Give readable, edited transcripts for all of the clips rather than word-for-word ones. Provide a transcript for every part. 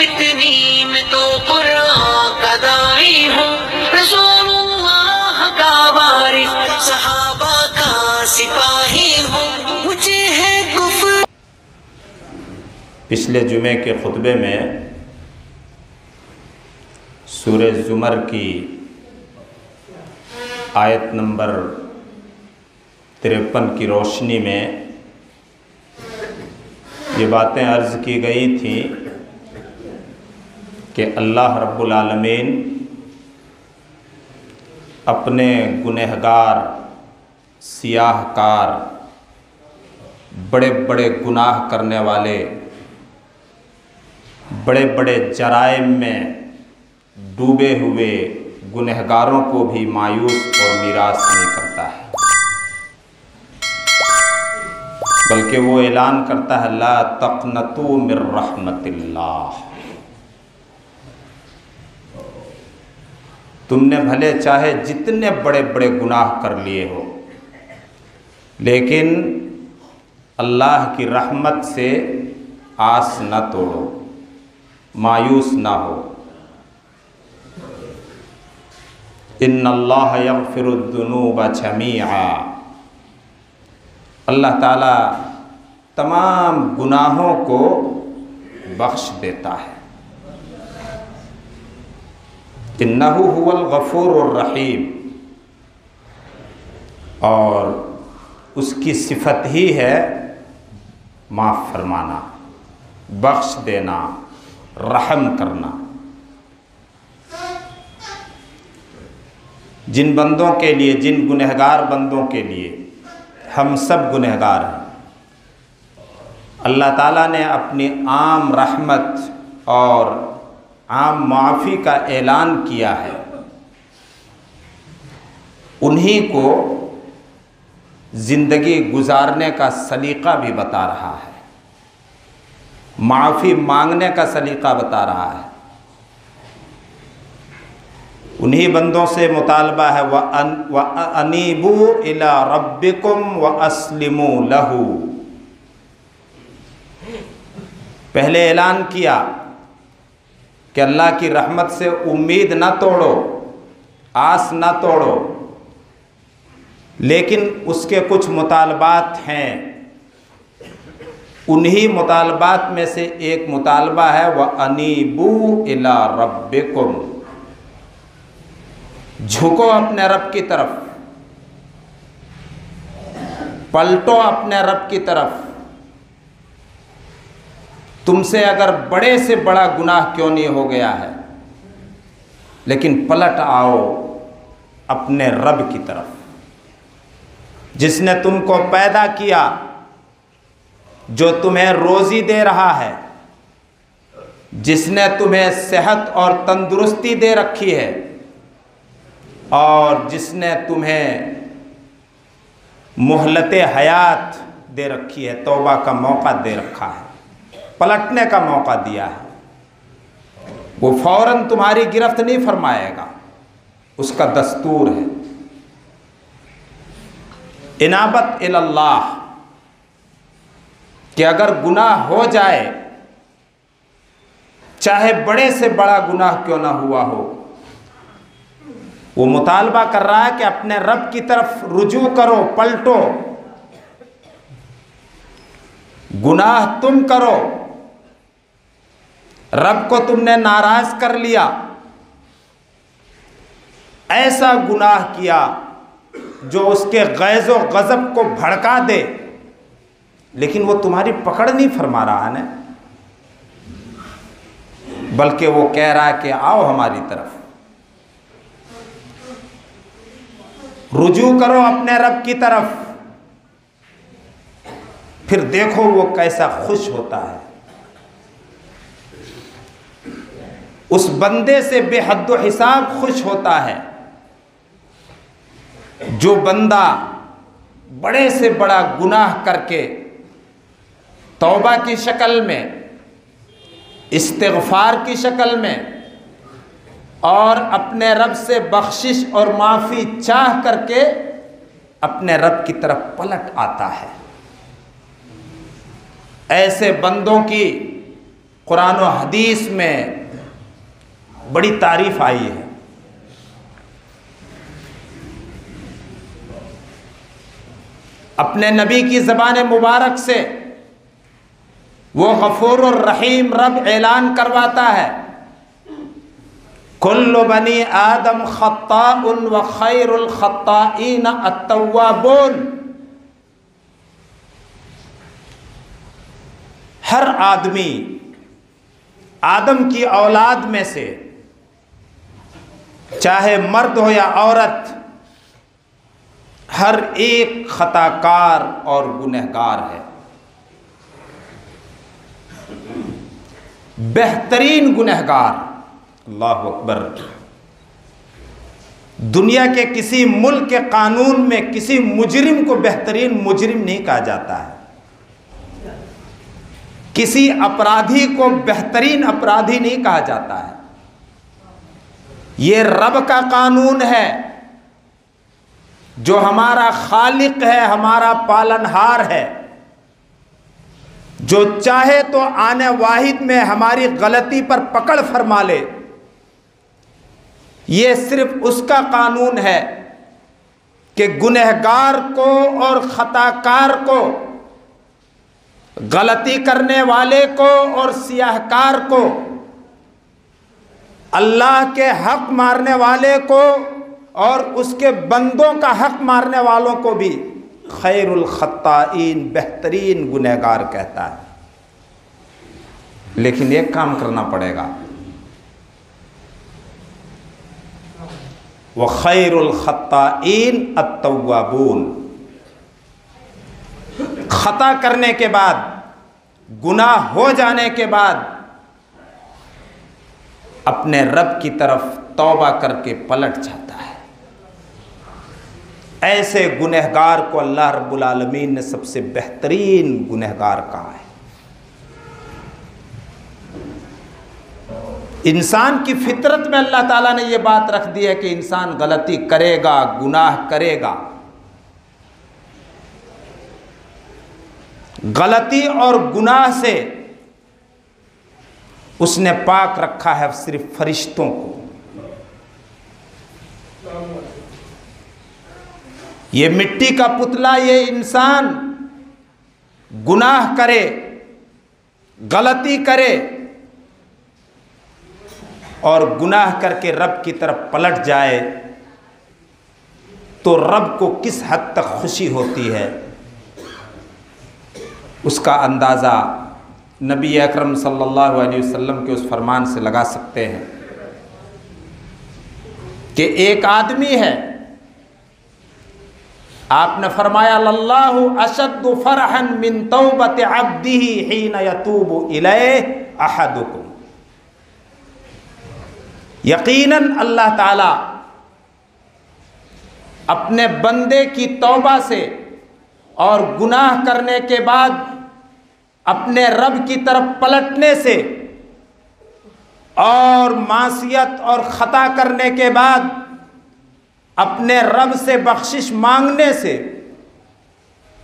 इतनी मैं तो कुरान का दाई हूँ, रसूलुल्लाह का वारिस, सहाबा का सिपाही हूँ, मुझे है कुफ्र। पिछले जुमे के खुतबे में सूरह ज़ुमर की आयत नंबर 53 की रोशनी में ये बातें अर्ज़ की गई थी कि अल्लाह रब्बुल आलमीन अपने गुनहगार, सियाहकार, बड़े बड़े गुनाह करने वाले, बड़े बड़े जराइम में डूबे हुए गुनहगारों को भी मायूस और निराश नहीं करता है, बल्कि वो ऐलान करता है ला तक़नतू मिर रहमतिल्लाह। तुमने भले चाहे जितने बड़े बड़े गुनाह कर लिए हो, लेकिन अल्लाह की रहमत से आस न तोड़ो, मायूस ना हो। इन्नल्लाह यग़फ़िरुद्दुनूब जमीआ, अल्लाह ताला तमाम गुनाहों को बख्श देता है। इन्नहु हुवल गफ़ूरुर रहीम, और उसकी सिफत ही है माफ़ फरमाना, बख्श देना, रहम करना। जिन बंदों के लिए, जिन गुनहगार बंदों के लिए, हम सब गुनहगार हैं, अल्लाह ताला ने अपनी आम रहमत और आम माफ़ी का ऐलान किया है। उन्हीं को ज़िंदगी गुजारने का सलीक़ा भी बता रहा है, माफ़ी मांगने का सलीक़ा बता रहा है। उन्हीं बंदों से मुतालबा है व अनीबू इला रब्बिकुम व अस्लिमू लहू। पहले ऐलान किया कि अल्लाह की रहमत से उम्मीद ना तोड़ो, आस ना तोड़ो, लेकिन उसके कुछ मुतालबात हैं। उन्हीं मुतालबात में से एक मुतालबा है व अनीबू इला रब्बिकुम, झुको अपने रब की तरफ, पलटो अपने रब की तरफ। तुमसे अगर बड़े से बड़ा गुनाह क्यों नहीं हो गया है, लेकिन पलट आओ अपने रब की तरफ, जिसने तुमको पैदा किया, जो तुम्हें रोज़ी दे रहा है, जिसने तुम्हें सेहत और तंदुरुस्ती दे रखी है, और जिसने तुम्हें मोहलत हयात दे रखी है, तौबा का मौका दे रखा है, पलटने का मौका दिया है। वो फौरन तुम्हारी गिरफ्त नहीं फरमाएगा, उसका दस्तूर है। इनाबत इल्लाह, कि अगर गुनाह हो जाए, चाहे बड़े से बड़ा गुनाह क्यों ना हुआ हो, वो मुतालबा कर रहा है कि अपने रब की तरफ रुजू करो, पलटो। गुनाह तुम करो, रब को तुमने नाराज कर लिया, ऐसा गुनाह किया जो उसके गैज़ो गज़ब को भड़का दे, लेकिन वो तुम्हारी पकड़ नहीं फरमा रहा है ना, बल्कि वो कह रहा है कि आओ हमारी तरफ, रुजू करो अपने रब की तरफ, फिर देखो वो कैसा खुश होता है। उस बंदे से बेहद हिसाब खुश होता है जो बंदा बड़े से बड़ा गुनाह करके तौबा की शक्ल में, इस्तिग़फ़ार की शक्ल में, और अपने रब से बख्शिश और माफ़ी चाह करके अपने रब की तरफ पलट आता है। ऐसे बंदों की कुरान और हदीस में बड़ी तारीफ आई है। अपने नबी की ज़बान मुबारक से वो गफूर और रहीम रब ऐलान करवाता है, कुल्लु बनी आदम खत्ताउन व खैरुल खत्ताईन अत्तव्वाबून। हर आदमी आदम की औलाद में से, चाहे मर्द हो या औरत, हर एक खताकार और गुनहगार है। बेहतरीन गुनहगार, अल्लाहु अकबर। दुनिया के किसी मुल्क के कानून में किसी मुजरिम को बेहतरीन मुजरिम नहीं कहा जाता है, किसी अपराधी को बेहतरीन अपराधी नहीं कहा जाता है। ये रब का कानून है, जो हमारा खालिक है, हमारा पालनहार है, जो चाहे तो आने वाहिद में हमारी गलती पर पकड़ फरमा ले। ये सिर्फ उसका कानून है कि गुनहगार को और खताकार को, गलती करने वाले को और सियाहकार को, अल्लाह के हक मारने वाले को और उसके बंदों का हक मारने वालों को भी खैरुल खत्ताईन, बेहतरीन गुनहगार कहता है। लेकिन एक काम करना पड़ेगा, व खैरुल खत्ताईन अत्तव्वाबून। खता करने के बाद, गुनाह हो जाने के बाद अपने रब की तरफ तौबा करके पलट जाता है। ऐसे गुनहगार को अल्लाह रब्बुल आलमीन ने सबसे बेहतरीन गुनहगार कहा है। इंसान की फितरत में अल्लाह ताला ने यह बात रख दी है कि इंसान गलती करेगा, गुनाह करेगा। गलती और गुनाह से उसने पाक रखा है सिर्फ फरिश्तों को। ये मिट्टी का पुतला, ये इंसान गुनाह करे, गलती करे और गुनाह करके रब की तरफ पलट जाए तो रब को किस हद तक खुशी होती है, उसका अंदाज़ा नबी अकरम सल्लल्लाहु अलैहि वसल्लम के उस फरमान से लगा सकते हैं कि एक आदमी है, आपने फरमाया लल्लाहु अशद्दु फरहन मिन तौबति अब्दिही हीन यतूबु इलैहि अहदुकुम। यकीनन अल्लाह ताला अपने बंदे की तौबा से और गुनाह करने के बाद अपने रब की तरफ पलटने से और मासियत और खता करने के बाद अपने रब से बख्शिश मांगने से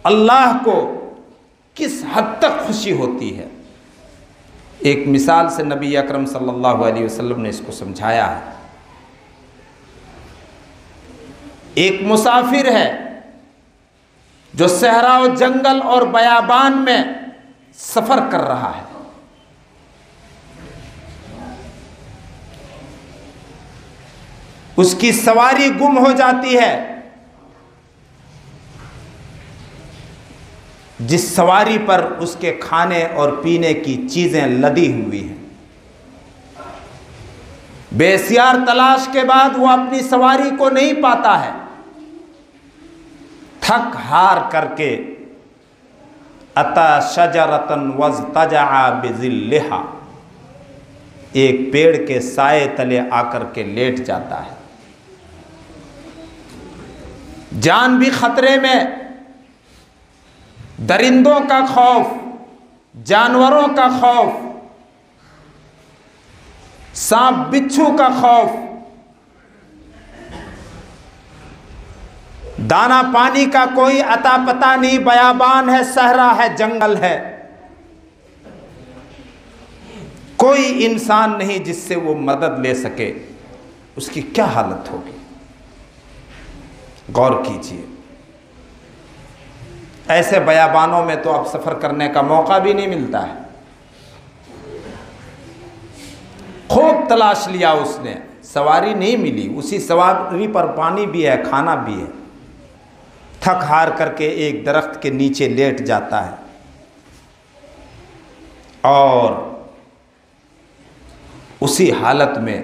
अल्लाह को किस हद तक खुशी होती है। एक मिसाल से नबी अकरम सल्लल्लाहु अलैहि वसल्लम ने इसको समझाया है। एक मुसाफिर है जो सहरा और जंगल और बयाबान में सफर कर रहा है। उसकी सवारी गुम हो जाती है। जिस सवारी पर उसके खाने और पीने की चीजें लदी हुई हैं, बेसियार तलाश के बाद वो अपनी सवारी को नहीं पाता है। थक हार करके अता शजरतन वज़तजा बिज़िल्लिहा, एक पेड़ के साए तले आकर के लेट जाता है। जान भी खतरे में, दरिंदों का खौफ, जानवरों का खौफ, सांप बिच्छू का खौफ, दाना पानी का कोई अता पता नहीं, बयाबान है, सहरा है, जंगल है। कोई इंसान नहीं जिससे वो मदद ले सके, उसकी क्या हालत होगी? गौर कीजिए। ऐसे बयाबानों में तो अब सफ़र करने का मौका भी नहीं मिलता है। खूब तलाश लिया उसने, सवारी नहीं मिली। उसी सवारी पर पानी भी है, खाना भी है। थक हार करके एक दरख्त के नीचे लेट जाता है और उसी हालत में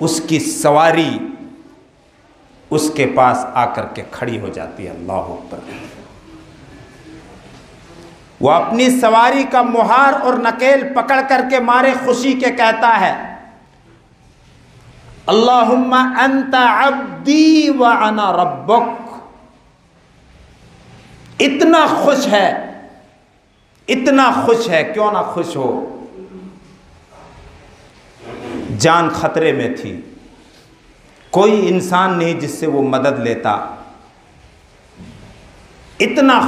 उसकी सवारी उसके पास आकर के खड़ी हो जाती है। अल्लाह अकबर। वो अपनी सवारी का मुहार और नकेल पकड़ करके मारे खुशी के कहता है, अल्लाहुम्मा अंता अब्दी व अना रब्बुक। इतना खुश है, इतना खुश है, क्यों ना खुश हो। जान खतरे में थी, कोई इंसान नहीं जिससे वो मदद लेता। इतना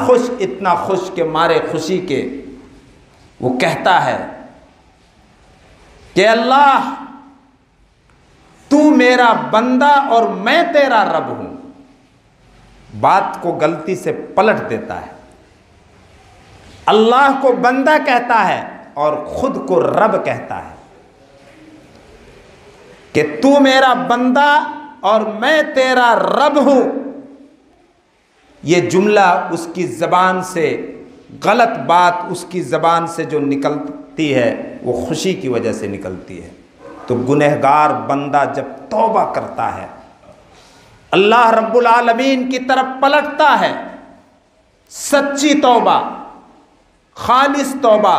खुश के मारे खुशी के वो कहता है कि अल्लाह तू मेरा बंदा और मैं तेरा रब हूं। बात को गलती से पलट देता है। अल्लाह को बंदा कहता है और खुद को रब कहता है कि तू मेरा बंदा और मैं तेरा रब हूं। ये जुमला उसकी ज़बान से, गलत बात उसकी ज़बान से जो निकलती है वो खुशी की वजह से निकलती है। तो गुनहगार बंदा जब तौबा करता है, अल्लाह रब्बुल आलमीन की तरफ पलटता है, सच्ची तौबा, खालिस तौबा,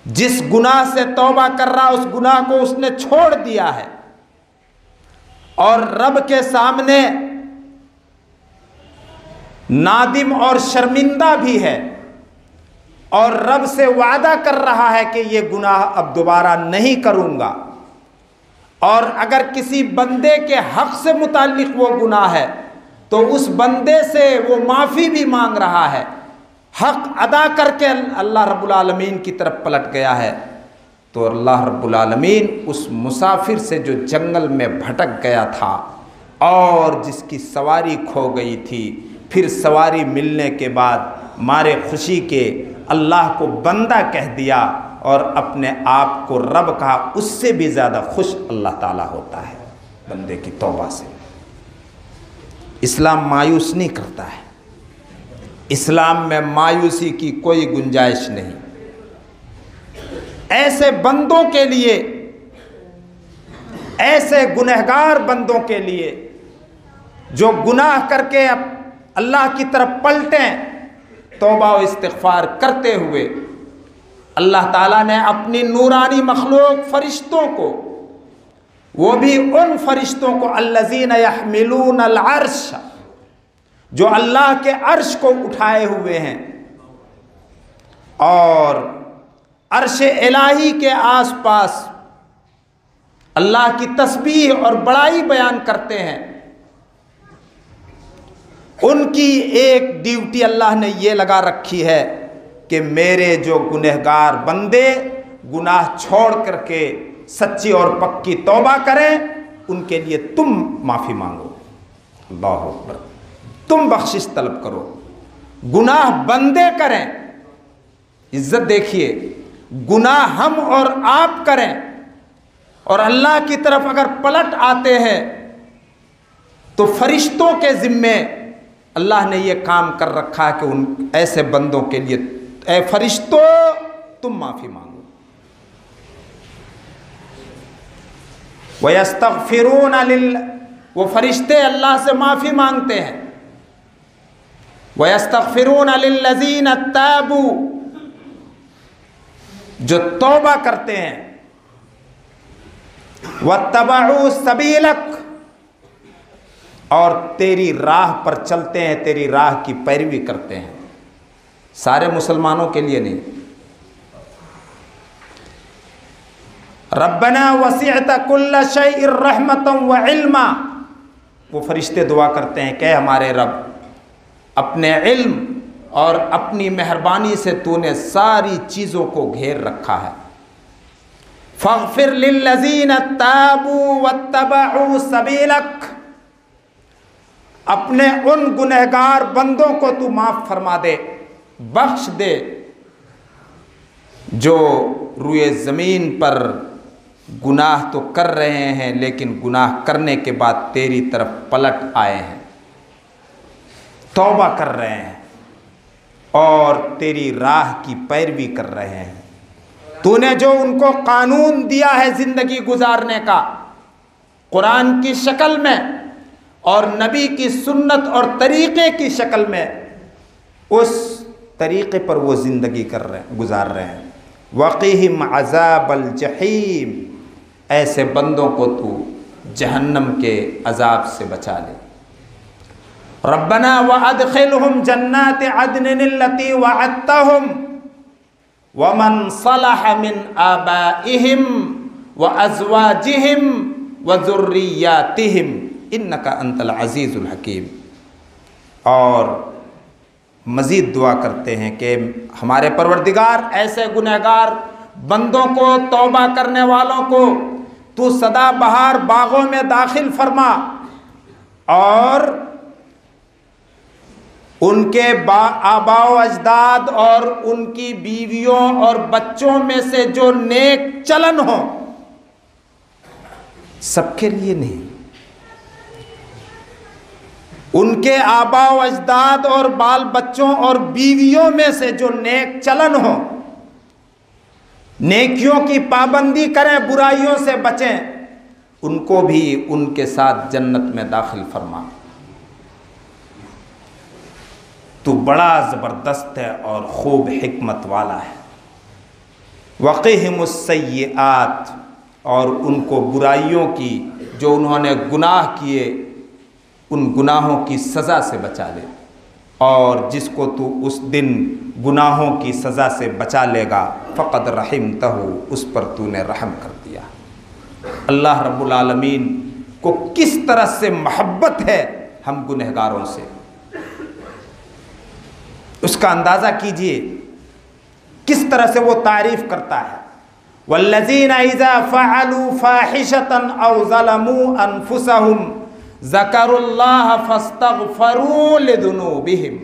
जिस गुनाह से तौबा कर रहा उस गुनाह को उसने छोड़ दिया है और रब के सामने नादिम और शर्मिंदा भी है और रब से वादा कर रहा है कि ये गुनाह अब दोबारा नहीं करूंगा। और अगर किसी बंदे के हक से मुताल्लिक वो गुनाह है तो उस बंदे से वो माफ़ी भी मांग रहा है, हक अदा करके अल्लाह रब्बुल आलमीन की तरफ पलट गया है। तो अल्लाह रब्बुल आलमीन उस मुसाफिर से जो जंगल में भटक गया था और जिसकी सवारी खो गई थी, फिर सवारी मिलने के बाद मारे खुशी के अल्लाह को बंदा कह दिया और अपने आप को रब कहा, उससे भी ज़्यादा खुश अल्लाह ताला होता है बंदे की तौबा से। इस्लाम मायूस नहीं करता है, इस्लाम में मायूसी की कोई गुंजाइश नहीं। ऐसे बंदों के लिए, ऐसे गुनहगार बंदों के लिए जो गुनाह करके अब अल्लाह की तरफ पलटें, तौबा और इस्तिग़फ़ार करते हुए, अल्लाह ताला ने अपनी नूरानी मखलूक फरिश्तों को, वो भी उन फरिश्तों को अल्लज़ीना यहमिलूनल अर्श, जो अल्लाह के अर्श को उठाए हुए हैं और अर्श इलाही के आसपास अल्लाह की तस्बीह और बड़ाई बयान करते हैं, उनकी एक ड्यूटी अल्लाह ने ये लगा रखी है कि मेरे जो गुनहगार बंदे गुनाह छोड़ करके सच्ची और पक्की तौबा करें, उनके लिए तुम माफ़ी मांगो। अल्लाह अकबर। तुम बख्शिश तलब करो। गुनाह बंदे करें, इज्जत देखिए, गुनाह हम और आप करें और अल्लाह की तरफ अगर पलट आते हैं तो फरिश्तों के ज़िम्मे अल्लाह ने ये काम कर रखा है कि उन ऐसे बंदों के लिए, ऐ फरिश्तों तुम माफ़ी मांगो। वयस्तग़फ़िरून लिल, वो फरिश्ते अल्लाह से माफ़ी मांगते हैं। वयस्तग़फ़िरून लिल्लज़ीना ताबू, जो तौबा करते हैं, वत्तबऊ सबीलक, और तेरी राह पर चलते हैं, तेरी राह की पैरवी करते हैं। सारे मुसलमानों के लिए नहीं। रब्बना वसिअत कुल्ल शैइन रहमतन व इल्मा, वो फरिश्ते दुआ करते हैं कि हमारे रब अपने इल्म और अपनी मेहरबानी से तूने सारी चीज़ों को घेर रखा है। फ़ग़फ़िर लिल्लज़ीन ताबू वत्तबअू सबीलक, अपने उन गुनहगार बंदों को तू माफ़ फरमा दे, बख्श दे, जो रुए ज़मीन पर गुनाह तो कर रहे हैं लेकिन गुनाह करने के बाद तेरी तरफ पलट आए हैं, तौबा कर रहे हैं और तेरी राह की पैरवी कर रहे हैं। तूने जो उनको कानून दिया है ज़िंदगी गुजारने का, कुरान की शक्ल में और नबी की सुन्नत और तरीक़े की शक्ल में, उस तरीक़े पर वो ज़िंदगी गुजार रहे हैं। वक़ीहिम अज़ाबल जहीम, ऐसे बंदों को तू जहन्नम के अज़ाब से बचा ले। रब्बना व अदखिलहुम जन्नात अदनिल्लती वअदतहुम वमन सलह मिन आबाइहिम व अज़वाजिहिम व ज़ुर्रिय्यातिहिम इन्नका अंतल अज़ीज़ुल हकीम। और मज़ीद दुआ करते हैं कि हमारे परवरदिगार ऐसे गुनहगार बंदों को, तौबा करने वालों को तू सदाबहार बागों में दाखिल फरमा और उनके आबाओ अजदाद और उनकी बीवियों और बच्चों में से जो नेक चलन हो, सबके लिए नहीं, उनके आबाओ अजदाद और बाल बच्चों और बीवियों में से जो नेक चलन हो, नेकियों की पाबंदी करें, बुराइयों से बचें, उनको भी उनके साथ जन्नत में दाखिल फरमा। तू बड़ा ज़बरदस्त है और खूब हिकमत वाला है। वक़ीहिमुस सय्यिआत, और उनको बुराइयों की, जो उन्होंने गुनाह किए, उन गुनाहों की सज़ा से बचा ले। और जिसको तू उस दिन गुनाहों की सज़ा से बचा लेगा, फ़क़द रहिमतहु, उस पर तूने रहम कर दिया। अल्लाह रब्बुल आलमीन को किस तरह से मोहब्बत है हम गुनहगारों से, उसका अंदाज़ा कीजिए, किस तरह से वो तारीफ़ करता है। वल्लज़ीना इज़ा फ़अलू फ़ाहिशतन औ ज़लमू अनफुसहुम ज़करुल्लाह फ़स्तग़फ़रू लिज़ुनूबिहिम।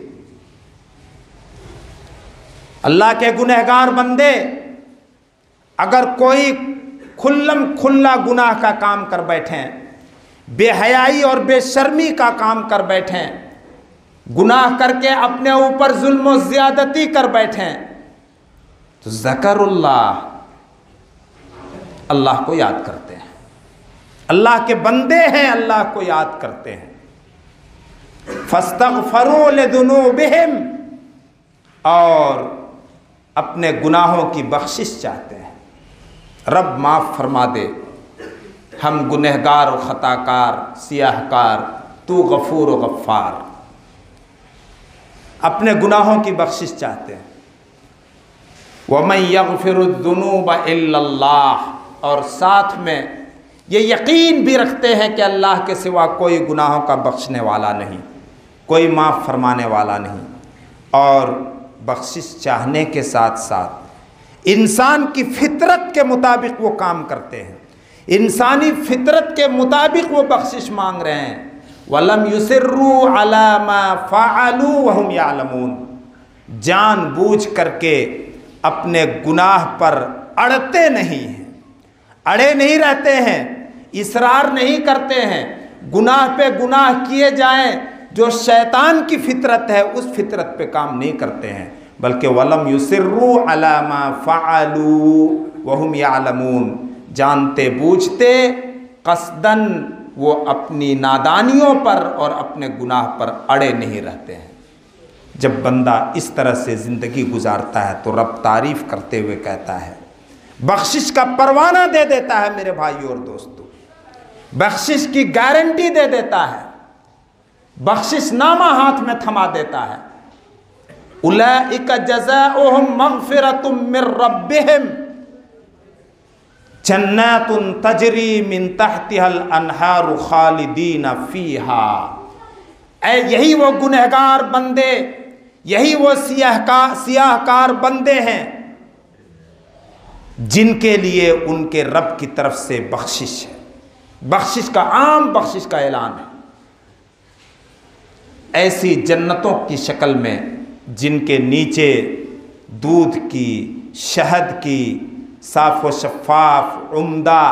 अल्लाह के गुनहगार बंदे अगर कोई खुल्लम खुल्ला गुनाह का काम कर बैठें, बेहयाई और बेशर्मी का काम कर बैठें, गुनाह करके अपने ऊपर जुल्म और ज़्यादती कर बैठें, तो ज़करुल्लाह, अल्लाह को याद करते हैं, अल्लाह के बंदे हैं, अल्लाह को याद करते हैं। फस्तग़फ़रू लिज़ुनूबिहिम, और अपने गुनाहों की बख्शिश चाहते हैं। रब माफ़ फरमा दे, हम गुनहगार और ख़ताकार, सियाहकार, तू गफ़ूर व गफ़्फ़ार, अपने गुनाहों की बख्शिश चाहते हैं। वमन यग़फ़िरुज़्ज़ुनूब इल्लल्लाह, और साथ में ये यकीन भी रखते हैं कि अल्लाह के सिवा कोई गुनाहों का बख्शने वाला नहीं, कोई माफ़ फरमाने वाला नहीं। और बख्शिश चाहने के साथ साथ इंसान की फितरत के मुताबिक वो काम करते हैं, इंसानी फितरत के मुताबिक वो बख्शिश मांग रहे हैं। वलम युसिर्रू अला मा फ़अलू वहुम यालमून, जानबूझ करके अपने गुनाह पर अड़ते नहीं हैं, अड़े नहीं रहते हैं, इसरार नहीं करते हैं, गुनाह पे गुनाह किए जाएं, जो शैतान की फितरत है उस फितरत पे काम नहीं करते हैं, बल्कि वलम युसिर्रू अला मा फ़अलू वहुम यालमून, जानते बूझते कसदन वो अपनी नादानियों पर और अपने गुनाह पर अड़े नहीं रहते हैं। जब बंदा इस तरह से ज़िंदगी गुजारता है तो रब तारीफ़ करते हुए कहता है, बख्शिश का परवाना दे देता है मेरे भाइयों और दोस्तों, बख्शिश की गारंटी दे देता है, बख्शिश नामा हाथ में थमा देता है। उलाइका जज़ाओहुम मग़फ़िरतुम मिर रब्बिहिम जन्नातुन तजरी मिन तहतिहल अनहारु खालिदीन फ़ीहा। यही वो गुनहगार बंदे, यही वो सियाहकार बंदे हैं जिनके लिए उनके रब की तरफ से बख्शिश है, बख्शिश का, आम बख्शिश का ऐलान है। ऐसी जन्नतों की शक्ल में जिनके नीचे दूध की, शहद की, साफ व शफाफ उम्दा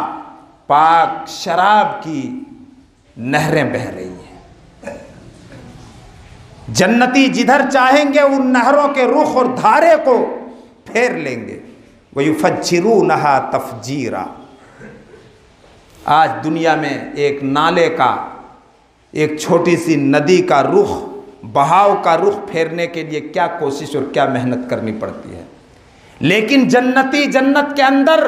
पाक शराब की नहरें बह रही हैं। जन्नती जिधर चाहेंगे उन नहरों के रुख और धारे को फेर लेंगे। वयुफज्जिरूनहा तफजीरा। आज दुनिया में एक नाले का, एक छोटी सी नदी का रुख, बहाव का रुख फेरने के लिए क्या कोशिश और क्या मेहनत करनी पड़ती है, लेकिन जन्नती जन्नत के अंदर